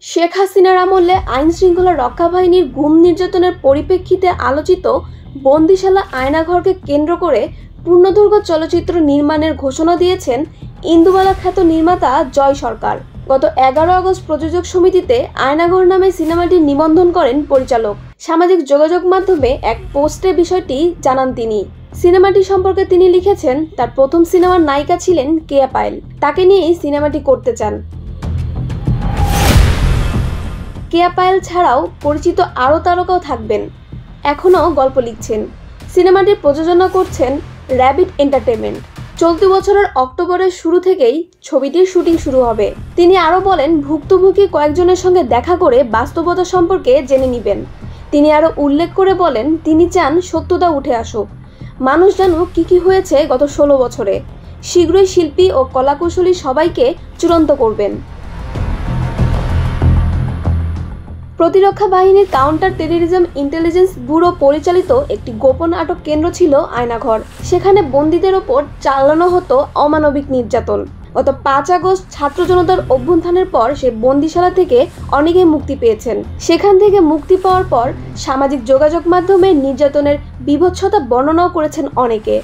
শেখ হাসিনার আমলে আইন শৃঙ্খলা রক্ষা বাহিনীর গুম নির্যাতনের পরিপ্রেক্ষিতে আলোচিত বন্দিশালা আয়নাঘরকে কেন্দ্র করে পূর্ণদৈর্ঘ্য চলচ্চিত্র নির্মাণের ঘোষণা দিয়েছেন ইন্দুবালা খ্যাত নির্মাতা জয় সরকার। গত 11 আগস্ট প্রযোজক সমিতিতে আয়নাঘর নামে সিনেমাটি নিবন্ধন করেন পরিচালক। সামাজিক যোগাযোগ মাধ্যমে এক পোস্টে বিষয়টি জানান তিনি। সিনেমাটি সম্পর্কে তিনি লিখেছেন, তার প্রথম সিনেমার নায়িকা ছিলেন কেয়া পায়েল, তাকে নিয়েই সিনেমাটি করতে চান। কেয়া পায়েল ছাড়াও পরিচিত আরও তারকাও থাকবেন, এখনও গল্প লিখছেন। সিনেমাটি প্রযোজনা করছেন র্যাবিট এন্টারটেইনমেন্ট। চলতি বছরের অক্টোবরের শুরু থেকেই ছবিটির শুটিং শুরু হবে। তিনি আরও বলেন, ভুক্তভোগী কয়েকজনের সঙ্গে দেখা করে বাস্তবতা সম্পর্কে জেনে নেবেন। তিনি আরও উল্লেখ করে বলেন, তিনি চান সত্যতা উঠে আসুক, মানুষ জানুক কী হয়েছে গত 16 বছরে। শীঘ্রই শিল্পী ও কলাকুশলী সবাইকে চূড়ান্ত করবেন। প্রতিরক্ষা বাহিনীর কাউন্টার টেররিজম ইন্টেলিজেন্স ব্যুরো পরিচালিত একটি গোপন আটক কেন্দ্র ছিল আয়নাঘর। সেখানে বন্দীদের ওপর চালানো হতো অমানবিক নির্যাতন। গত 5 আগস্ট ছাত্র জনতার অভ্যুত্থানের পর সে বন্দিশালা থেকে অনেকেই মুক্তি পেয়েছেন। সেখান থেকে মুক্তি পাওয়ার পর সামাজিক যোগাযোগ মাধ্যমে নির্যাতনের বীভৎসতা বর্ণনাও করেছেন অনেকে।